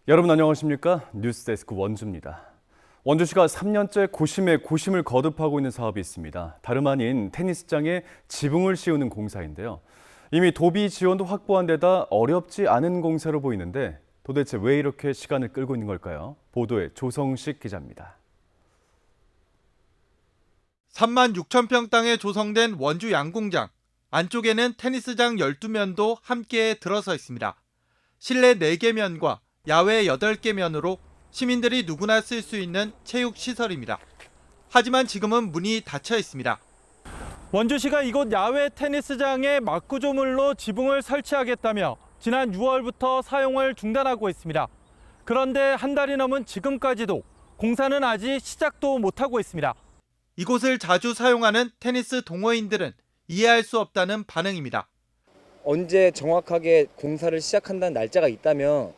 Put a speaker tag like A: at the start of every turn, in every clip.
A: 여러분 안녕하십니까? 뉴스데스크 원주입니다. 원주시가 3년째 고심에 고심을 거듭하고 있는 사업이 있습니다. 다름 아닌 테니스장에 지붕을 씌우는 공사인데요. 이미 도비 지원도 확보한 데다 어렵지 않은 공사로 보이는데 도대체 왜 이렇게 시간을 끌고 있는 걸까요? 보도에 조성식 기자입니다.
B: 3만 6천 평 땅에 조성된 원주 양궁장. 안쪽에는 테니스장 12면도 함께 들어서 있습니다. 실내 4개 면과 야외 8개 면으로 시민들이 누구나 쓸 수 있는 체육시설입니다. 하지만 지금은 문이 닫혀 있습니다. 원주시가 이곳 야외 테니스장에 막구조물로 지붕을 설치하겠다며 지난 6월부터 사용을 중단하고 있습니다. 그런데 한 달이 넘은 지금까지도 공사는 아직 시작도 못하고 있습니다. 이곳을 자주 사용하는 테니스 동호인들은 이해할 수 없다는 반응입니다.
C: 언제 정확하게 공사를 시작한다는 날짜가 있다면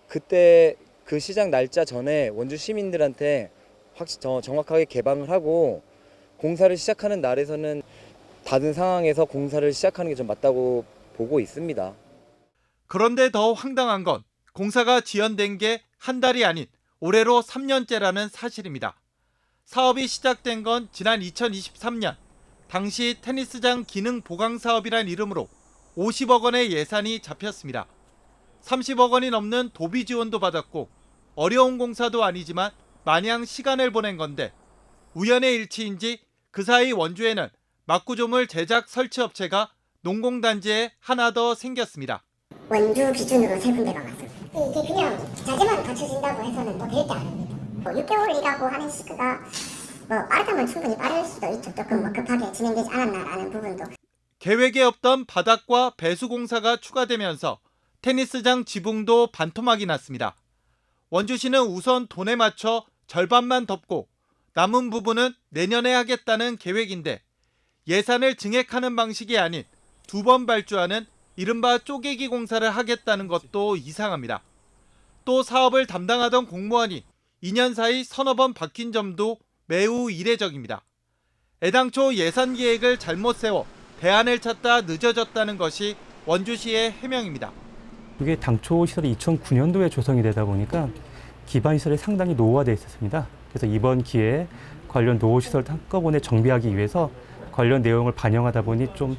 C: 그때 그 시작 날짜 전에 원주 시민들한테 정확하게 개방을 하고 공사를 시작하는 날에서는 닫은 상황에서 공사를 시작하는 게 좀 맞다고 보고 있습니다.
B: 그런데 더 황당한 건 공사가 지연된 게 한 달이 아닌 올해로 3년째라는 사실입니다. 사업이 시작된 건 지난 2023년, 당시 테니스장 기능 보강 사업이란 이름으로 50억 원의 예산이 잡혔습니다. 30억 원이 넘는 도비 지원도 받았고 어려운 공사도 아니지만 마냥 시간을 보낸 건데 우연의 일치인지 그 사이 원주에는 막구조물 제작 설치 업체가 농공단지에 하나 더 생겼습니다.
D: 원주 기준으로 3군데가 왔어요. 이게 그냥 자재만 갖춰진다고 해서는 뭐 될 게 아닙니다. 6개월 일하고 하는 시기가 빠르다면 충분히 빠를 수도 있죠. 조금 급하게 진행되지 않았나라는 부분도.
B: 계획에 없던 바닥과 배수 공사가 추가되면서 테니스장 지붕도 반토막이 났습니다. 원주시는 우선 돈에 맞춰 절반만 덮고 남은 부분은 내년에 하겠다는 계획인데 예산을 증액하는 방식이 아닌 2번 발주하는 이른바 쪼개기 공사를 하겠다는 것도 이상합니다. 또 사업을 담당하던 공무원이 2년 사이 서너 번 바뀐 점도 매우 이례적입니다. 애당초 예산 계획을 잘못 세워 대안을 찾다 늦어졌다는 것이 원주시의 해명입니다.
E: 이게 당초 시설이 2009년도에 조성이 되다 보니까 기반 시설이 상당히 노후화되어 있었습니다. 그래서 이번 기회에 관련 노후 시설을 한꺼번에 정비하기 위해서 관련 내용을 반영하다 보니 좀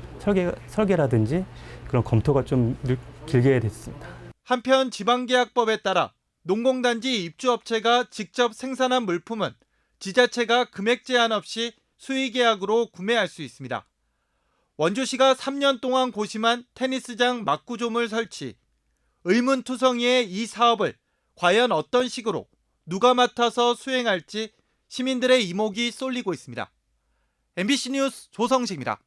E: 설계라든지 그런 검토가 좀 길게 됐습니다.
B: 한편 지방계약법에 따라 농공단지 입주업체가 직접 생산한 물품은 지자체가 금액 제한 없이 수의계약으로 구매할 수 있습니다. 원주시가 3년 동안 고심한 테니스장 막구조물 설치. 의문투성이의 이 사업을 과연 어떤 식으로 누가 맡아서 수행할지 시민들의 이목이 쏠리고 있습니다. MBC 뉴스 조성식입니다.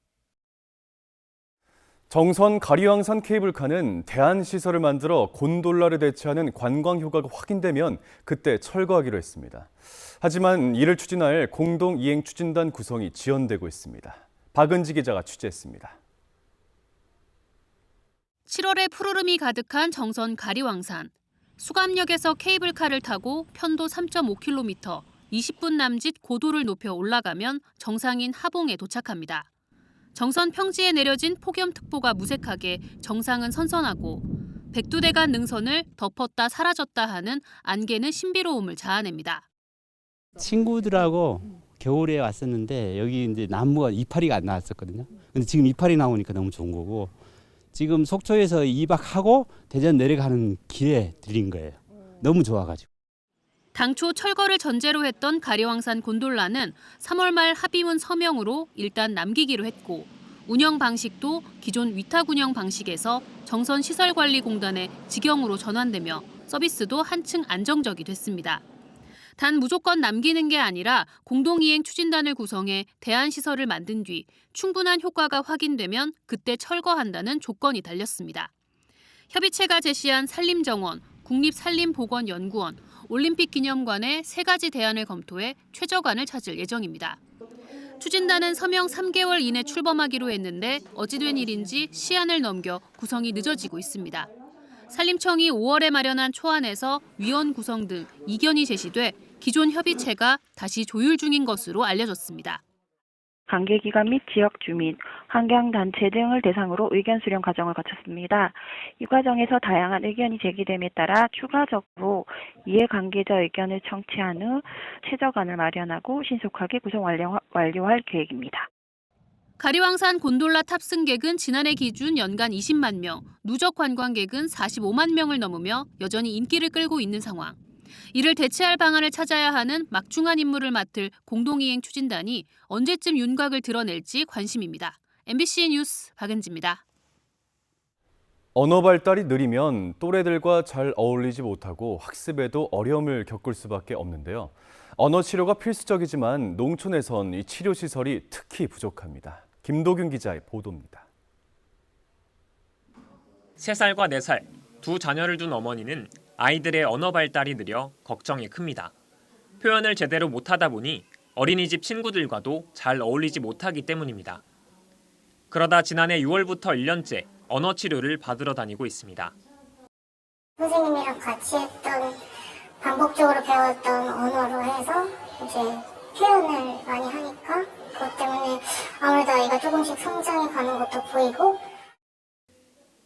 A: 정선 가리왕산 케이블카는 대안시설을 만들어 곤돌라를 대체하는 관광 효과가 확인되면 그때 철거하기로 했습니다. 하지만 이를 추진할 공동이행추진단 구성이 지연되고 있습니다. 박은지 기자가 취재했습니다.
F: 7월에 푸르름이 가득한 정선 가리왕산. 수감역에서 케이블카를 타고 편도 3.5km, 20분 남짓 고도를 높여 올라가면 정상인 하봉에 도착합니다. 정선 평지에 내려진 폭염특보가 무색하게 정상은 선선하고 백두대간 능선을 덮었다 사라졌다 하는 안개는 신비로움을 자아냅니다.
G: 친구들하고 겨울에 왔었는데 여기 이제 나무가 이파리가 안 나왔었거든요. 근데 지금 이파리 나오니까 너무 좋은 거고 지금 속초에서 2박하고 대전 내려가는 길에 들린 거예요. 너무 좋아가지고.
F: 당초 철거를 전제로 했던 가리왕산 곤돌라는 3월 말 합의문 서명으로 일단 남기기로 했고 운영 방식도 기존 위탁 운영 방식에서 정선시설관리공단의 직영으로 전환되며 서비스도 한층 안정적이 됐습니다. 단 무조건 남기는 게 아니라 공동이행 추진단을 구성해 대안시설을 만든 뒤 충분한 효과가 확인되면 그때 철거한다는 조건이 달렸습니다. 협의체가 제시한 산림정원, 국립산림보건연구원, 올림픽기념관의 3가지 대안을 검토해 최저간을 찾을 예정입니다. 추진단은 서명 3개월 이내 출범하기로 했는데 어찌된 일인지 시한을 넘겨 구성이 늦어지고 있습니다. 산림청이 5월에 마련한 초안에서 위원 구성 등 이견이 제시돼 기존 협의체가 다시 조율 중인 것으로 알려졌습니다.
H: 관계기관 및 지역 주민, 환경단체 등을 대상으로 의견 수렴 과정을 거쳤습니다. 이 과정에서 다양한 의견이 제기됨에 따라 추가적으로 이해관계자 의견을 청취한 후 최저안을 마련하고 신속하게 구성 완료할 계획입니다.
F: 가리왕산 곤돌라 탑승객은 지난해 기준 연간 20만 명, 누적 관광객은 45만 명을 넘으며 여전히 인기를 끌고 있는 상황. 이를 대체할 방안을 찾아야 하는 막중한 임무를 맡을 공동이행 추진단이 언제쯤 윤곽을 드러낼지 관심입니다. MBC 뉴스 박은지입니다.
A: 언어 발달이 느리면 또래들과 잘 어울리지 못하고 학습에도 어려움을 겪을 수밖에 없는데요. 언어 치료가 필수적이지만 농촌에선 이 치료 시설이 특히 부족합니다. 김도균 기자의 보도입니다.
I: 3살과 4살, 두 자녀를 둔 어머니는 아이들의 언어 발달이 느려 걱정이 큽니다. 표현을 제대로 못하다 보니 어린이집 친구들과도 잘 어울리지 못하기 때문입니다. 그러다 지난해 6월부터 1년째 언어 치료를 받으러 다니고 있습니다.
D: 선생님이랑 같이 했던 반복적으로 배웠던 언어로 해서 이제 표현을 많이 하니까 그것 때문에 아무래도 아이가 조금씩 성장해 가는 것도 보이고.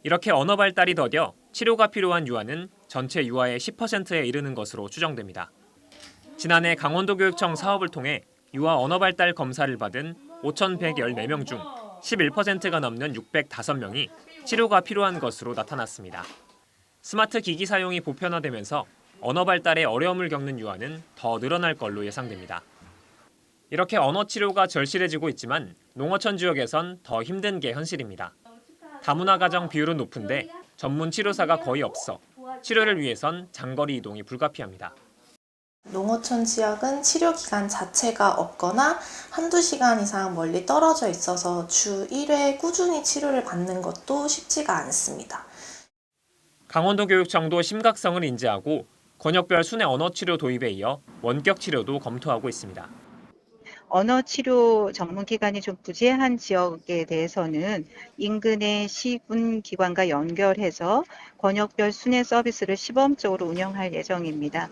I: 이렇게 언어 발달이 더뎌 치료가 필요한 유아는 전체 유아의 10%에 이르는 것으로 추정됩니다. 지난해 강원도교육청 사업을 통해 유아 언어 발달 검사를 받은 5,114명 중 11%가 넘는 605명이 치료가 필요한 것으로 나타났습니다. 스마트 기기 사용이 보편화되면서 언어 발달에 어려움을 겪는 유아는 더 늘어날 걸로 예상됩니다. 이렇게 언어 치료가 절실해지고 있지만 농어촌 지역에선 더 힘든 게 현실입니다. 다문화 가정 비율은 높은데 전문 치료사가 거의 없어 치료를 위해선 장거리 이동이 불가피합니다.
J: 농어촌 지역은 치료 기간 자체가 없거나 한두 시간 이상 멀리 떨어져 있어서 주 1회 꾸준히 치료를 받는 것도 쉽지가 않습니다.
I: 강원도교육청도 심각성을 인지하고 권역별 순회 언어 치료 도입에 이어 원격 치료도 검토하고 있습니다.
K: 언어 치료 전문 기관이 좀 부재한 지역에 대해서는 인근의 시군 기관과 연결해서 권역별 순회 서비스를 시범적으로 운영할 예정입니다.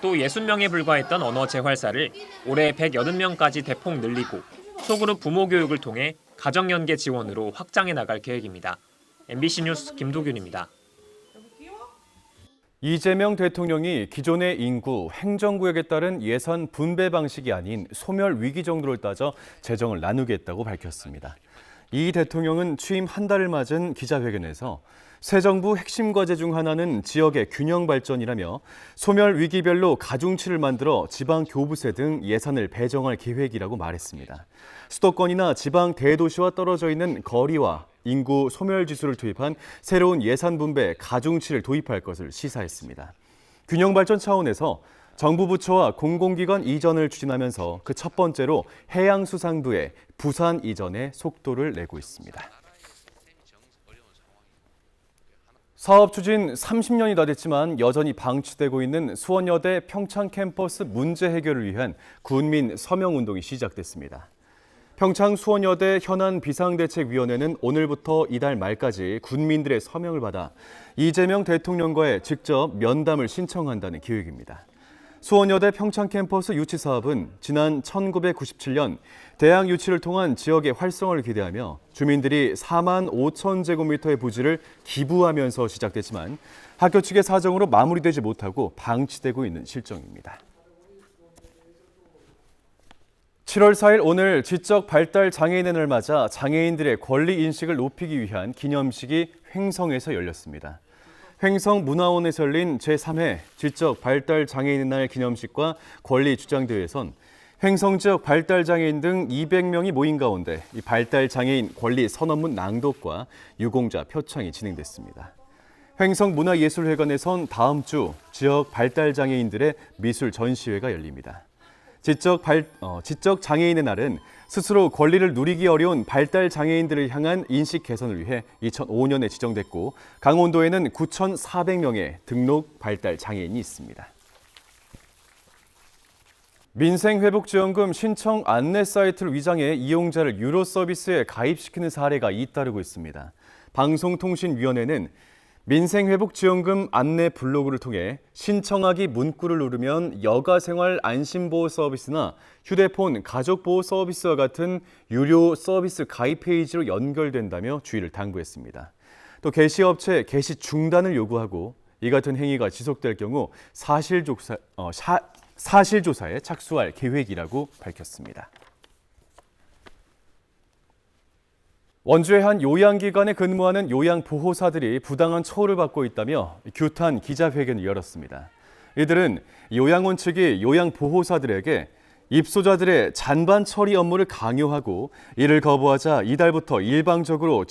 I: 또 60명에 불과했던 언어 재활사를 올해 180명까지 대폭 늘리고 소그룹 부모 교육을 통해 가정 연계 지원으로 확장해 나갈 계획입니다. MBC 뉴스 김도균입니다.
A: 이재명 대통령이 기존의 인구, 행정구역에 따른 예산 분배 방식이 아닌 소멸 위기 정도를 따져 재정을 나누겠다고 밝혔습니다. 이 대통령은 취임 한 달을 맞은 기자회견에서 새 정부 핵심 과제 중 하나는 지역의 균형 발전이라며 소멸 위기별로 가중치를 만들어 지방 교부세 등 예산을 배정할 계획이라고 말했습니다. 수도권이나 지방 대도시와 떨어져 있는 거리와 인구 소멸 지수를 투입한 새로운 예산 분배 가중치를 도입할 것을 시사했습니다. 균형 발전 차원에서 정부 부처와 공공기관 이전을 추진하면서 그 첫 번째로 해양수산부의 부산 이전에 속도를 내고 있습니다. 사업 추진 30년이 다 됐지만 여전히 방치되고 있는 수원여대 평창 캠퍼스 문제 해결을 위한 군민 서명운동이 시작됐습니다. 평창 수원여대 현안 비상대책위원회는 오늘부터 이달 말까지 군민들의 서명을 받아 이재명 대통령과의 직접 면담을 신청한다는 계획입니다. 수원여대 평창 캠퍼스 유치 사업은 지난 1997년 대학 유치를 통한 지역의 활성화를 기대하며 주민들이 4만 5천 제곱미터의 부지를 기부하면서 시작됐지만 학교 측의 사정으로 마무리되지 못하고 방치되고 있는 실정입니다. 7월 4일 오늘 지적 발달 장애인의 날 맞아 장애인들의 권리 인식을 높이기 위한 기념식이 횡성에서 열렸습니다. 횡성 문화원에서 열린 제3회 지적 발달 장애인의 날 기념식과 권리 주장대회에선 횡성 지역 발달 장애인 등 200명이 모인 가운데 이 발달 장애인 권리 선언문 낭독과 유공자 표창이 진행됐습니다. 횡성 문화예술회관에선 다음 주 지역 발달 장애인들의 미술 전시회가 열립니다. 지적 장애인의 날은 스스로 권리를 누리기 어려운 발달 장애인들을 향한 인식 개선을 위해 2005년에 지정됐고 강원도에는 9,400명의 등록 발달 장애인이 있습니다. 민생회복지원금 신청 안내 사이트를 위장해 이용자를 유료 서비스에 가입시키는 사례가 잇따르고 있습니다. 방송통신위원회는 민생회복지원금 안내 블로그를 통해 신청하기 문구를 누르면 여가생활 안심보호 서비스나 휴대폰 가족보호 서비스와 같은 유료 서비스 가입 페이지로 연결된다며 주의를 당부했습니다. 또 게시업체 게시 중단을 요구하고 이 같은 행위가 지속될 경우 사실조사에 착수할 계획이라고 밝혔습니다. 원주의 한 요양기관에 근무하는 요양보호사들이 부당한 처우를 받고 있다며 규탄 기자회견을 열었습니다. 이들은 요양원 측이 요양보호사들에게 입소자들의 잔반 처리 업무를 강요하고 이를 거부하자 이달부터 일방적으로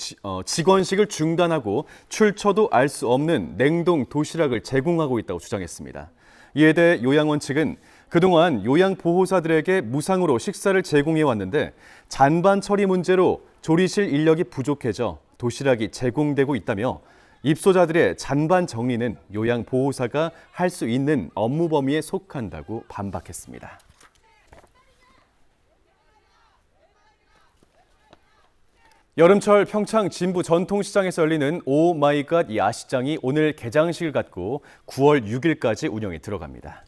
A: 직원식을 중단하고 출처도 알 수 없는 냉동 도시락을 제공하고 있다고 주장했습니다. 이에 대해 요양원 측은 그동안 요양보호사들에게 무상으로 식사를 제공해 왔는데 잔반 처리 문제로 조리실 인력이 부족해져 도시락이 제공되고 있다며 입소자들의 잔반 정리는 요양보호사가 할 수 있는 업무 범위에 속한다고 반박했습니다. 여름철 평창 진부 전통시장에서 열리는 오마이갓 야시장이 오늘 개장식을 갖고 9월 6일까지 운영에 들어갑니다.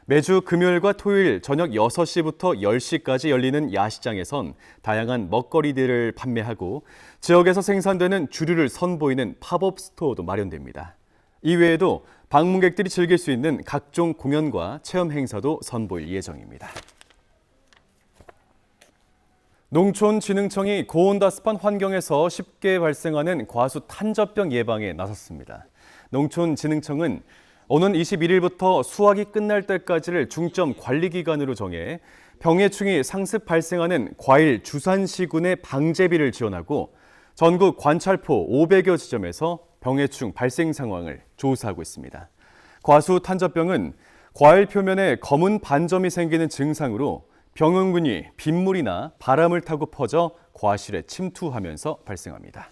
A: 매주 금요일과 토요일 저녁 6시부터 10시까지 열리는 야시장에선 다양한 먹거리들을 판매하고 지역에서 생산되는 주류를 선보이는 팝업 스토어도 마련됩니다. 이외에도 방문객들이 즐길 수 있는 각종 공연과 체험 행사도 선보일 예정입니다. 농촌진흥청이 고온다습한 환경에서 쉽게 발생하는 과수 탄저병 예방에 나섰습니다. 농촌진흥청은 오는 21일부터 수확이 끝날 때까지를 중점 관리 기간으로 정해 병해충이 상습 발생하는 과일 주산시군의 방제비를 지원하고 전국 관찰포 500여 지점에서 병해충 발생 상황을 조사하고 있습니다. 과수 탄저병은 과일 표면에 검은 반점이 생기는 증상으로 병원균이 빗물이나 바람을 타고 퍼져 과실에 침투하면서 발생합니다.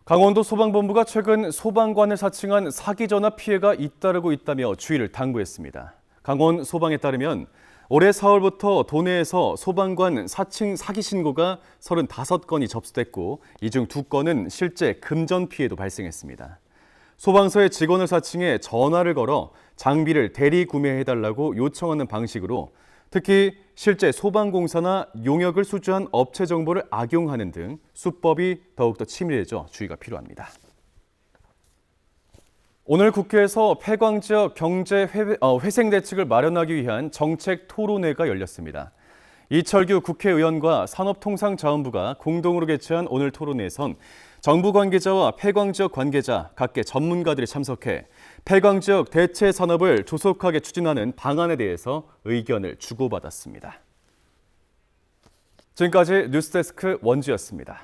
A: 강원도 소방본부가 최근 소방관을 사칭한 사기 전화 피해가 잇따르고 있다며 주의를 당부했습니다. 강원 소방에 따르면 올해 4월부터 도내에서 소방관 사칭 사기 신고가 35건이 접수됐고 이 중 2건은 실제 금전 피해도 발생했습니다. 소방서의 직원을 사칭해 전화를 걸어 장비를 대리 구매해달라고 요청하는 방식으로 특히 실제 소방공사나 용역을 수주한 업체 정보를 악용하는 등 수법이 더욱더 치밀해져 주의가 필요합니다. 오늘 국회에서 폐광지역 경제 회생 대책을 마련하기 위한 정책 토론회가 열렸습니다. 이철규 국회의원과 산업통상자원부가 공동으로 개최한 오늘 토론회에선 정부 관계자와 폐광지역 관계자, 각계 전문가들이 참석해 폐광지역 대체 산업을 조속하게 추진하는 방안에 대해서 의견을 주고받았습니다. 지금까지 뉴스데스크 원주였습니다.